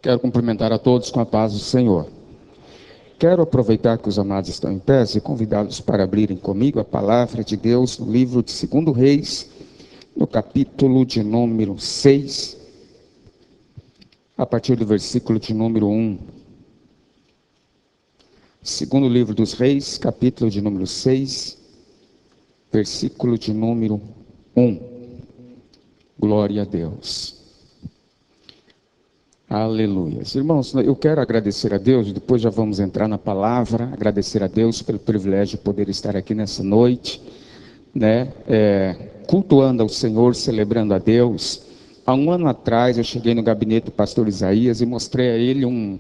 Quero cumprimentar a todos com a paz do Senhor. Quero aproveitar que os amados estão em pé e convidá-los para abrirem comigo a palavra de Deus no livro de 2 Reis, no capítulo de número 6, a partir do versículo de número 1. Segundo livro dos Reis, capítulo de número 6, versículo de número 1. Glória a Deus. Aleluia. Irmãos, eu quero agradecer a Deus, depois já vamos entrar na palavra, agradecer a Deus pelo privilégio de poder estar aqui nessa noite, cultuando ao Senhor, celebrando a Deus. Há um ano atrás eu cheguei no gabinete do pastor Isaías e mostrei a ele um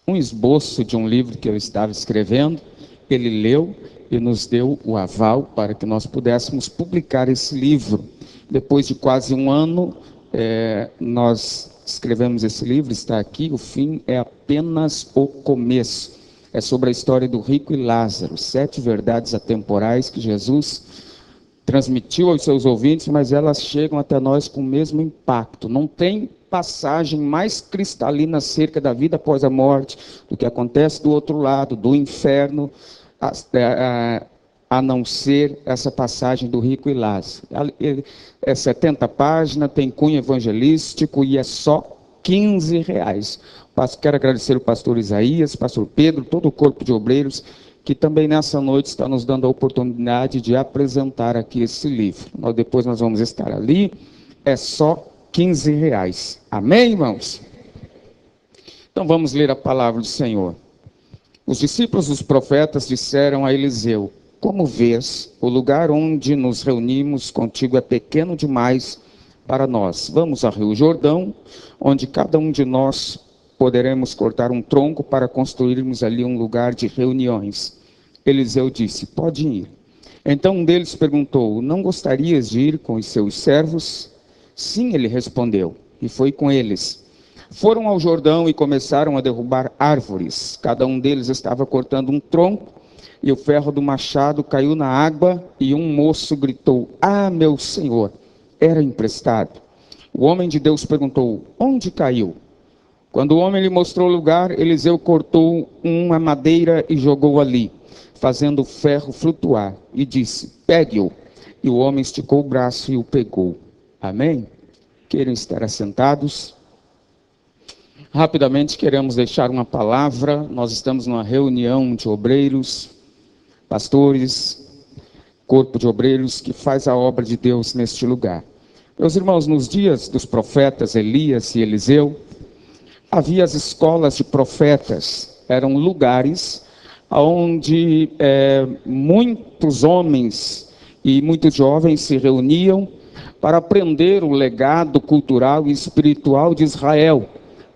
esboço de um livro que eu estava escrevendo. Ele leu e nos deu o aval para que nós pudéssemos publicar esse livro. Depois de quase um ano, nós escrevemos esse livro, está aqui, o fim é apenas o começo. É sobre a história do rico e Lázaro, 7 verdades atemporais que Jesus transmitiu aos seus ouvintes, mas elas chegam até nós com o mesmo impacto. Não tem passagem mais cristalina acerca da vida após a morte, do que acontece do outro lado, do inferno, a não ser essa passagem do rico e Lázaro. É 70 páginas, tem cunho evangelístico e é só R$15. Quero agradecer o pastor Isaías, pastor Pedro, todo o corpo de obreiros, que também nessa noite está nos dando a oportunidade de apresentar aqui esse livro. Depois nós vamos estar ali, é só R$15. Amém, irmãos? Então vamos ler a palavra do Senhor. Os discípulos dos profetas disseram a Eliseu: como vês, o lugar onde nos reunimos contigo é pequeno demais para nós. Vamos ao Rio Jordão, onde cada um de nós poderemos cortar um tronco para construirmos ali um lugar de reuniões. Eliseu disse: pode ir. Então um deles perguntou: não gostarias de ir com os seus servos? Sim, ele respondeu, e foi com eles. Foram ao Jordão e começaram a derrubar árvores. Cada um deles estava cortando um tronco, e o ferro do machado caiu na água, e um moço gritou: ah, meu senhor, era emprestado. O homem de Deus perguntou: onde caiu? Quando o homem lhe mostrou o lugar, Eliseu cortou uma madeira e jogou ali, fazendo o ferro flutuar, e disse: pegue-o. E o homem esticou o braço e o pegou. Amém? Querem estar assentados? Rapidamente queremos deixar uma palavra. Nós estamos numa reunião de obreiros, pastores, corpo de obreiros que faz a obra de Deus neste lugar. Meus irmãos, nos dias dos profetas Elias e Eliseu, havia as escolas de profetas. Eram lugares onde muitos homens e muitos jovens se reuniam para aprender o legado cultural e espiritual de Israel,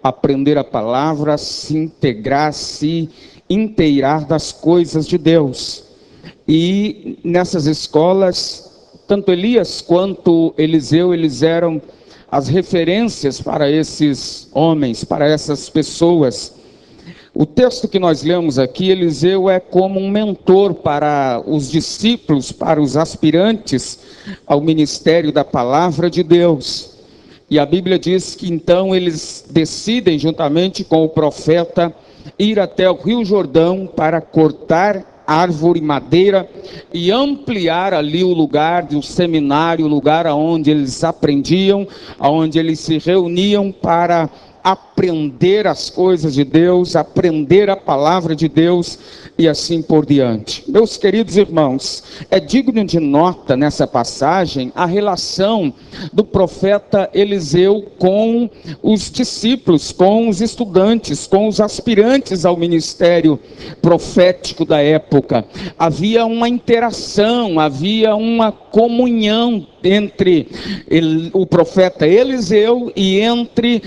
aprender a palavra, se integrar, se inteirar das coisas de Deus. E nessas escolas, tanto Elias quanto Eliseu, eles eram as referências para esses homens, para essas pessoas. O texto que nós lemos aqui, Eliseu é como um mentor para os discípulos, para os aspirantes ao ministério da palavra de Deus. E a Bíblia diz que então eles decidem, juntamente com o profeta, ir até o Rio Jordão para cortar árvore, madeira, e ampliar ali o lugar do seminário, o lugar onde eles aprendiam, onde eles se reuniam para aprender as coisas de Deus, aprender a palavra de Deus e assim por diante. Meus queridos irmãos, é digno de nota nessa passagem a relação do profeta Eliseu com os discípulos, com os estudantes, com os aspirantes ao ministério profético da época. Havia uma interação, havia uma comunhão entre o profeta Eliseu e entre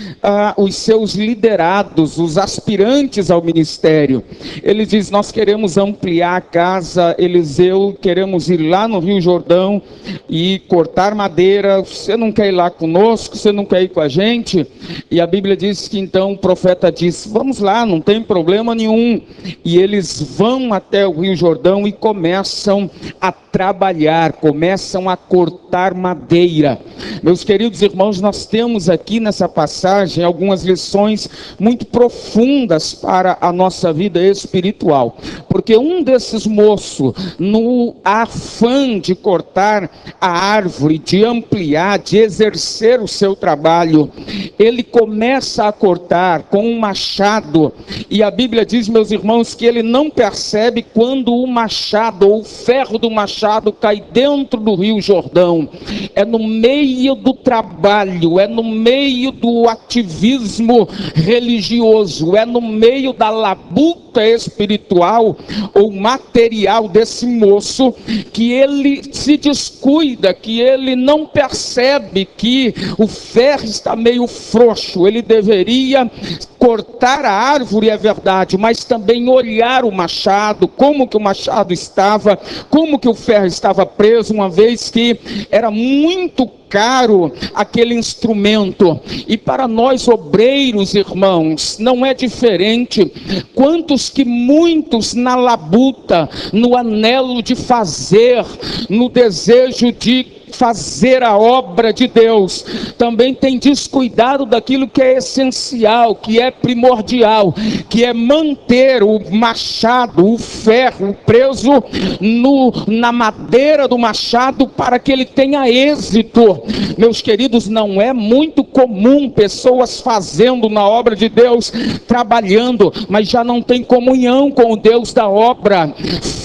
os seus liderados, os aspirantes ao ministério. Ele diz: nós queremos ampliar a casa, Eliseu, queremos ir lá no Rio Jordão e cortar madeira. Você não quer ir lá conosco? Você não quer ir com a gente? E a Bíblia diz que então o profeta disse: vamos lá, não tem problema nenhum. E eles vão até o Rio Jordão e começam a trabalhar, começam a cortar madeira. Meus queridos irmãos, nós temos aqui nessa passagem algumas lições implicações muito profundas para a nossa vida espiritual. Porque um desses moços, no afã de cortar a árvore, de ampliar, de exercer o seu trabalho, ele começa a cortar com um machado, e a Bíblia diz, meus irmãos, que ele não percebe quando o machado, ou o ferro do machado, cai dentro do Rio Jordão. É no meio do trabalho, é no meio do ativismo religioso, é no meio da labuta espiritual ou material desse moço, que ele se descuida, que ele não percebe que o ferro está meio frouxo. Ele deveria cortar a árvore, é verdade, mas também olhar o machado, como que o machado estava, como que o ferro estava preso, uma vez que era muito caro aquele instrumento. E para nós obreiros, irmãos, não é diferente. Quantos que muitos na labuta, no anelo de fazer, no desejo de fazer a obra de Deus, também tem descuidado daquilo que é essencial, que é primordial, que é manter o machado, o ferro preso na madeira do machado, para que ele tenha êxito. Meus queridos, não é muito comum pessoas fazendo na obra de Deus, trabalhando, mas já não tem comunhão com o Deus da obra.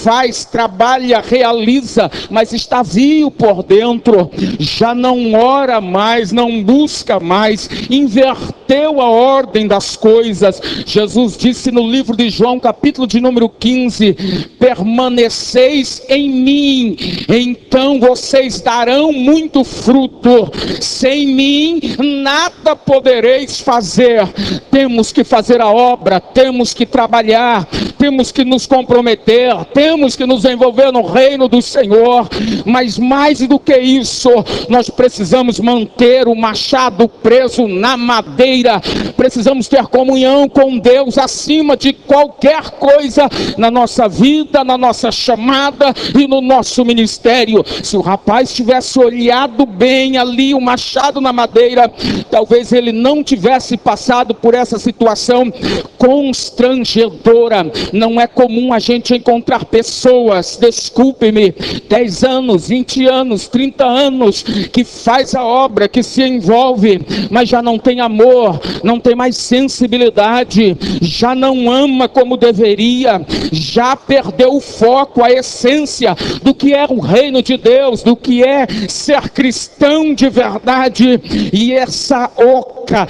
Faz, trabalha, realiza, mas está vazio por dentro, já não ora mais, não busca mais, inverteu a ordem das coisas. Jesus disse no livro de João, capítulo de número 15, permaneceis em mim, então vocês darão muito fruto. Sem mim nada podereis fazer. Temos que fazer a obra, temos que trabalhar, temos que nos comprometer, temos que nos envolver no reino do Senhor. Mas mais do que isso, nós precisamos manter o machado preso na madeira. Precisamos ter comunhão com Deus acima de qualquer coisa na nossa vida, na nossa chamada e no nosso ministério. Se o rapaz tivesse olhado bem ali o machado na madeira, talvez ele não tivesse passado por essa situação constrangedora. Não é comum a gente encontrar pessoas, desculpe-me, 10 anos, 20 anos, 30 anos, que faz a obra, que se envolve, mas já não tem amor, não tem mais sensibilidade, já não ama como deveria, já perdeu o foco, a essência do que é o reino de Deus, do que é ser cristão de verdade. E essa oca,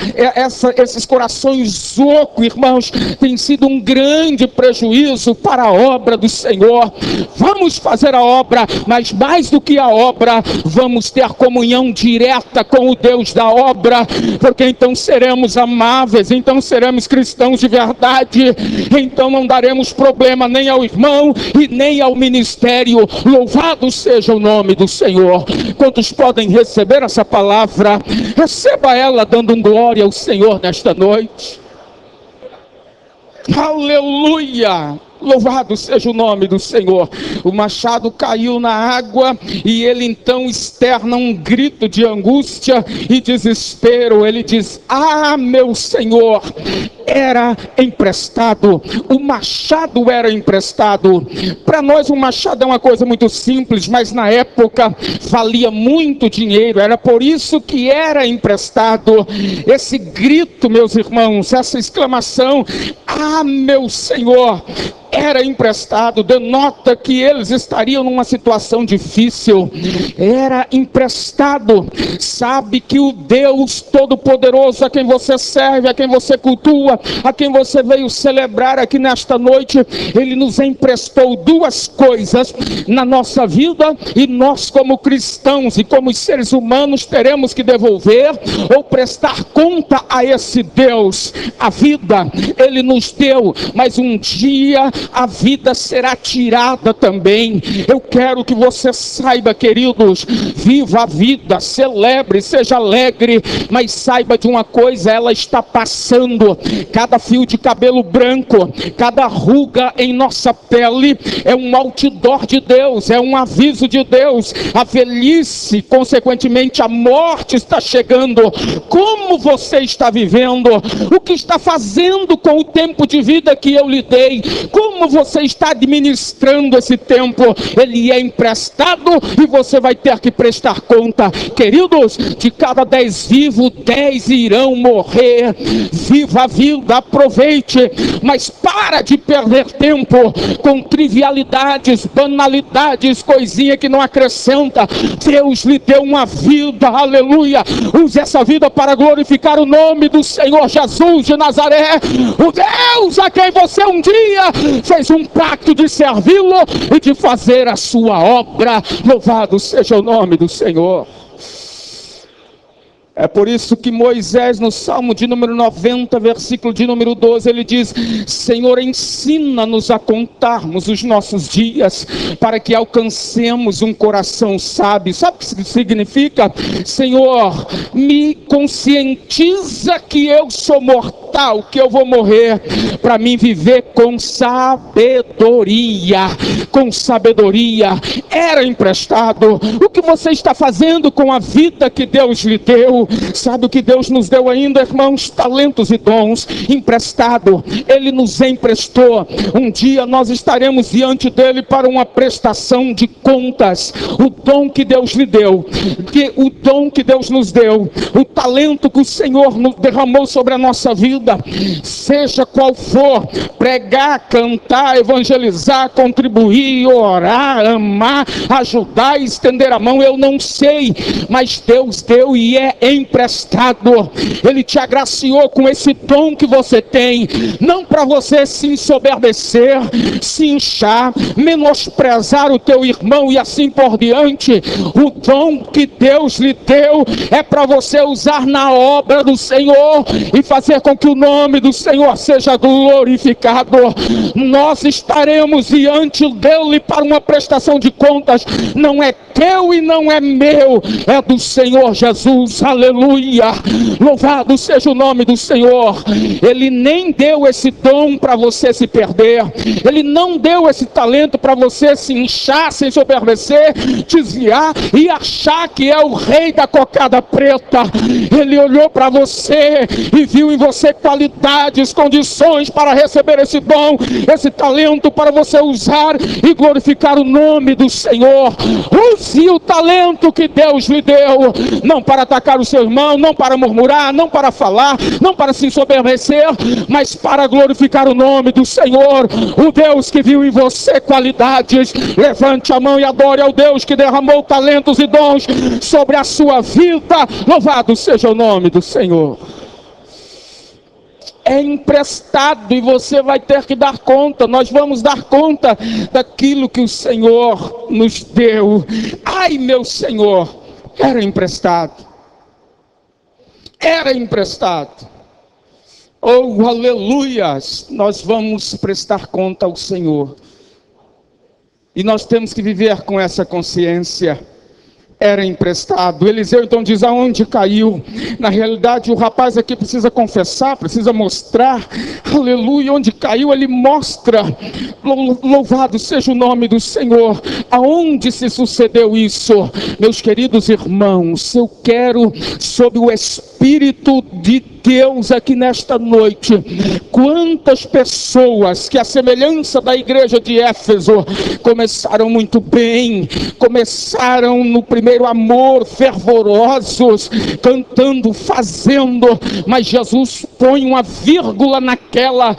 esses corações ocos, irmãos, tem sido um grande prejuízo para a obra do Senhor. Vamos fazer a obra, mas mais do que a obra, vamos ter comunhão direta com o Deus da obra, porque então seremos amáveis, então seremos cristãos de verdade, então não daremos problema nem ao irmão e nem ao ministério. Louvado seja o nome do Senhor. Quantos podem receber essa palavra? Receba ela dando glória ao Senhor nesta noite. Aleluia! Louvado seja o nome do Senhor. O machado caiu na água e ele então externa um grito de angústia e desespero. Ele diz: ah, meu Senhor, era emprestado. O machado era emprestado. Para nós o machado é uma coisa muito simples, mas na época valia muito dinheiro. Era por isso que era emprestado. Esse grito, meus irmãos, essa exclamação: ah, meu Senhor, era emprestado, denota que eles estariam numa situação difícil. Era emprestado. Sabe que o Deus Todo-Poderoso, a quem você serve, a quem você cultua, a quem você veio celebrar aqui nesta noite, Ele nos emprestou duas coisas na nossa vida, e nós como cristãos e como seres humanos teremos que devolver ou prestar conta a esse Deus. A vida Ele nos deu, mas um dia a vida será tirada também. Eu quero que você saiba, queridos, viva a vida, celebre, seja alegre, mas saiba de uma coisa: ela está passando, cada fio de cabelo branco, cada ruga em nossa pele é um outdoor de Deus, é um aviso de Deus. A velhice, consequentemente a morte está chegando. Como você está vivendo? O que está fazendo com o tempo de vida que eu lhe dei? Como você está administrando esse tempo? Ele é emprestado e você vai ter que prestar conta. Queridos, de cada 10 vivos, 10 irão morrer. Viva a vida, aproveite, mas para de perder tempo com trivialidades, banalidades, coisinha que não acrescenta. Deus lhe deu uma vida, aleluia. Use essa vida para glorificar o nome do Senhor Jesus de Nazaré, o Deus a quem você um dia fez um pacto de servi-lo e de fazer a sua obra. Louvado seja o nome do Senhor. É por isso que Moisés, no Salmo de número 90, versículo de número 12, ele diz: Senhor, ensina-nos a contarmos os nossos dias, para que alcancemos um coração sábio. Sabe o que isso significa? Senhor, me conscientiza que eu sou mortal, que eu vou morrer, para mim viver com sabedoria. Com sabedoria. Era emprestado. O que você está fazendo com a vida que Deus lhe deu? Sabe o que Deus nos deu ainda, irmãos? Talentos e dons emprestado. Ele nos emprestou. Um dia nós estaremos diante dele para uma prestação de contas. O dom que Deus lhe deu, o dom que Deus nos deu, o talento que o Senhor nos derramou sobre a nossa vida, seja qual for, pregar, cantar, evangelizar, contribuir, orar, amar, ajudar, estender a mão, eu não sei, mas Deus deu e é emprestado. Ele te agraciou com esse dom que você tem, não para você se ensoberbecer, se inchar, menosprezar o teu irmão e assim por diante. O dom que Deus lhe deu é para você usar na obra do Senhor e fazer com que o nome do Senhor seja glorificado. Nós estaremos diante dele para uma prestação de contas. Não é teu e não é meu, é do Senhor Jesus. Aleluia, louvado seja o nome do Senhor. Ele nem deu esse dom para você se perder. Ele não deu esse talento para você se inchar, se ensoberbecer, desviar e achar que é o rei da cocada preta. Ele olhou para você e viu em você qualidades, condições para receber esse dom, esse talento para você usar e glorificar o nome do Senhor. Use o talento que Deus lhe deu, não para atacar o seu irmão, não para murmurar, não para falar, não para se ensoberbecer, mas para glorificar o nome do Senhor, o Deus que viu em você qualidades. Levante a mão e adore ao Deus que derramou talentos e dons sobre a sua vida. Louvado seja o nome do Senhor. É emprestado e você vai ter que dar conta. Nós vamos dar conta daquilo que o Senhor nos deu. Ai, meu Senhor, era emprestado. Era emprestado. Oh, aleluias! Nós vamos prestar conta ao Senhor. E nós temos que viver com essa consciência. Era emprestado. Eliseu então diz: aonde caiu? Na realidade o rapaz aqui precisa confessar, precisa mostrar, aleluia, onde caiu. Ele mostra. Louvado seja o nome do Senhor. Aonde se sucedeu isso? Meus queridos irmãos, eu quero, sob o Espírito de Deus aqui nesta noite, quantas pessoas que, à semelhança da igreja de Éfeso, começaram muito bem, começaram no primeiro amor, fervorosos, cantando, fazendo, mas Jesus põe uma vírgula naquela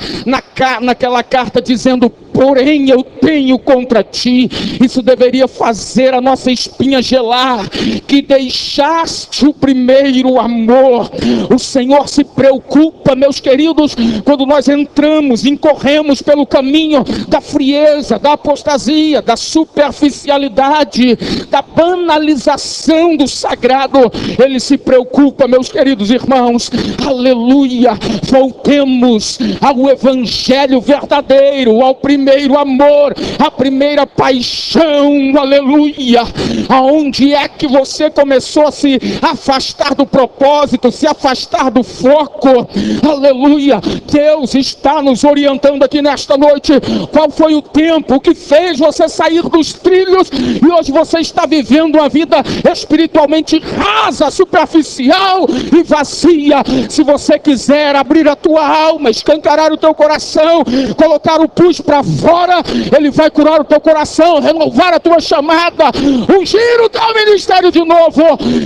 carta dizendo: porém eu tenho contra ti. Isso deveria fazer a nossa espinha gelar, que deixaste o primeiro amor. O Senhor se preocupa, meus queridos, quando nós entramos, incorremos pelo caminho da frieza, da apostasia, da superficialidade, da banalização do sagrado. Ele se preocupa, meus queridos irmãos, aleluia. Voltemos ao evangelho verdadeiro, ao primeiro primeiro amor, a primeira paixão, aleluia. Aonde é que você começou a se afastar do propósito, se afastar do foco, aleluia. Deus está nos orientando aqui nesta noite. Qual foi o tempo que fez você sair dos trilhos e hoje você está vivendo uma vida espiritualmente rasa, superficial e vazia? Se você quiser abrir a tua alma, escancarar o teu coração, colocar o pus para fora, Ele vai curar o teu coração, renovar a tua chamada, ungir o teu ministério de novo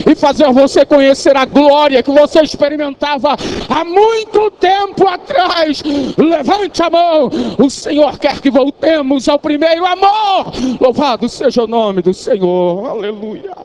e fazer você conhecer a glória que você experimentava há muito tempo atrás. Levante a mão. O Senhor quer que voltemos ao primeiro amor. Louvado seja o nome do Senhor. Aleluia.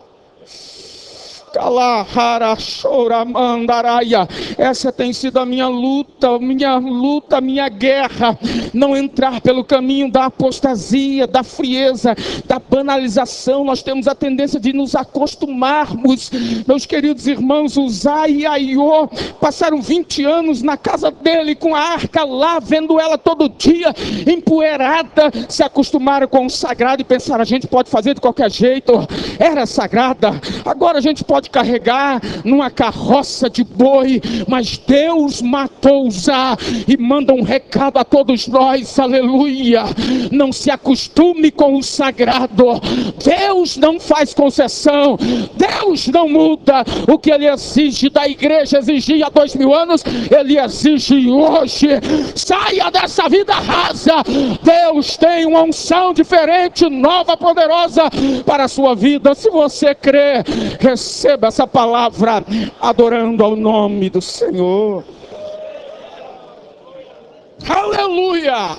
Essa tem sido a minha luta, minha guerra. Não entrar pelo caminho da apostasia, da frieza, da banalização. Nós temos a tendência de nos acostumarmos. Meus queridos irmãos, Uzá e Aiô passaram 20 anos na casa dele com a arca lá, vendo ela todo dia empoeirada. Se acostumaram com o sagrado e pensaram: a gente pode fazer de qualquer jeito. Era sagrada, agora a gente pode carregar numa carroça de boi. Mas Deus matou Uzá e manda um recado a todos nós, aleluia: não se acostume com o sagrado. Deus não faz concessão, Deus não muda. O que Ele exige da igreja, exigia há 2000 anos, Ele exige hoje. Saia dessa vida rasa. Deus tem uma unção diferente, nova, poderosa para a sua vida. Se você crê, receba essa palavra adorando ao nome do Senhor. Aleluia!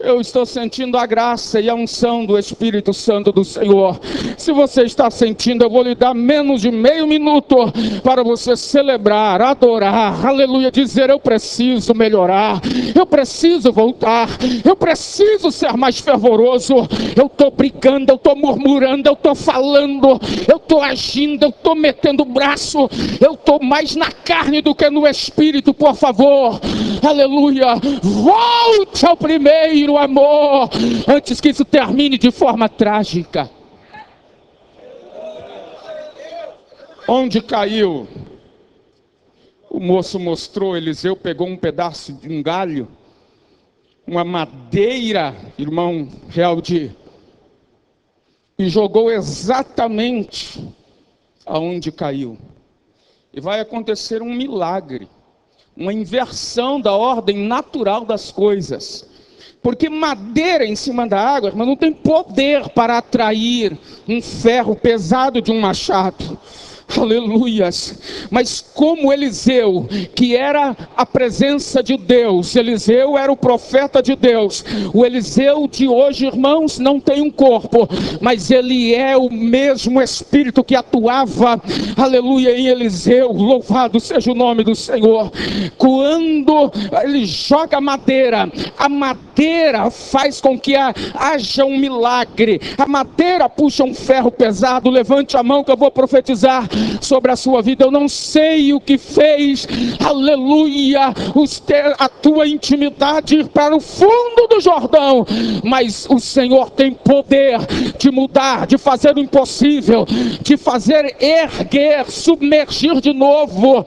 Eu estou sentindo a graça e a unção do Espírito Santo do Senhor. Se você está sentindo, eu vou lhe dar menos de meio minuto para você celebrar, adorar, aleluia, dizer: eu preciso melhorar, eu preciso voltar, eu preciso ser mais fervoroso. Eu estou brigando, eu estou murmurando, eu estou falando, eu estou agindo, eu estou metendo o braço, eu estou mais na carne do que no Espírito. Por favor, aleluia, volte ao primeiro amor, antes que isso termine de forma trágica. Onde caiu? O moço mostrou. Eliseu pegou um pedaço de um galho, uma madeira, irmão Realdi, e jogou exatamente aonde caiu. E vai acontecer um milagre, uma inversão da ordem natural das coisas. Porque madeira em cima da água, irmão, não tem poder para atrair um ferro pesado de um machado. Aleluias. Mas como Eliseu, que era a presença de Deus, Eliseu era o profeta de Deus. O Eliseu de hoje, irmãos, não tem um corpo, mas ele é o mesmo Espírito que atuava, aleluia, em Eliseu. Louvado seja o nome do Senhor. Quando ele joga a madeira faz com que haja um milagre. A madeira puxa um ferro pesado. Levante a mão que eu vou profetizar sobre a sua vida. Eu não sei o que fez, aleluia, a tua intimidade ir para o fundo do Jordão, mas o Senhor tem poder de mudar, de fazer o impossível, de fazer erguer, submergir de novo,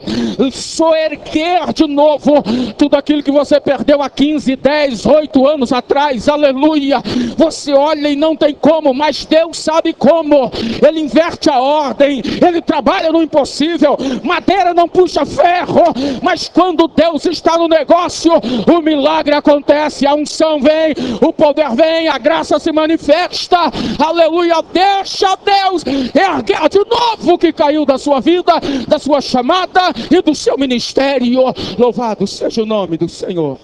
soerguer de novo tudo aquilo que você perdeu há 15, 10, 8 anos atrás. Aleluia. Você olha e não tem como, mas Deus sabe como. Ele inverte a ordem, Ele trabalha no impossível. Madeira não puxa ferro, mas quando Deus está no negócio, o milagre acontece, a unção vem, o poder vem, a graça se manifesta. Aleluia. Deixa Deus erguer de novo o que caiu da sua vida, da sua chamada e do seu ministério. Louvado seja o nome do Senhor.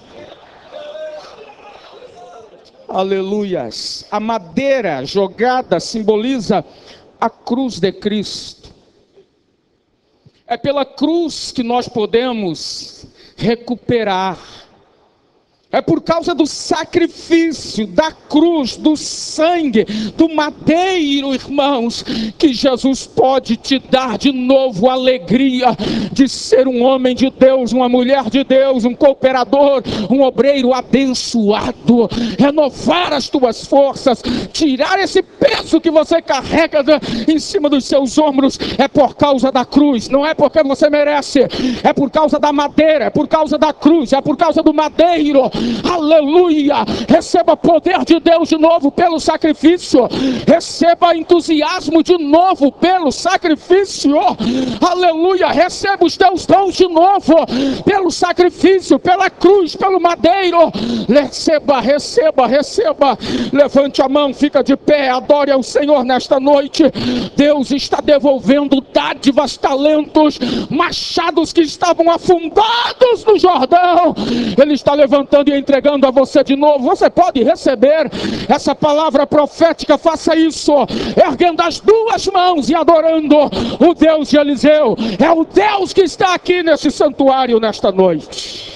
Aleluias. A madeira jogada simboliza a cruz de Cristo. É pela cruz que nós podemos recuperar É por causa do sacrifício, da cruz, do sangue, do madeiro, irmãos, que Jesus pode te dar de novo a alegria de ser um homem de Deus, uma mulher de Deus, um cooperador, um obreiro abençoado, renovar as tuas forças, tirar esse peso que você carrega em cima dos seus ombros. É por causa da cruz, não é porque você merece, é por causa da madeira, é por causa da cruz, é por causa do madeiro. Aleluia, receba poder de Deus de novo pelo sacrifício, receba entusiasmo de novo pelo sacrifício, aleluia, receba os teus dons de novo pelo sacrifício, pela cruz, pelo madeiro. Receba, receba, receba. Levante a mão, fica de pé, adore ao Senhor nesta noite. Deus está devolvendo dádivas, talentos, machados que estavam afundados no Jordão. Ele está levantando e entregando a você de novo. Você pode receber essa palavra profética. Faça isso, erguendo as duas mãos e adorando o Deus de Eliseu. É o Deus que está aqui nesse santuário nesta noite.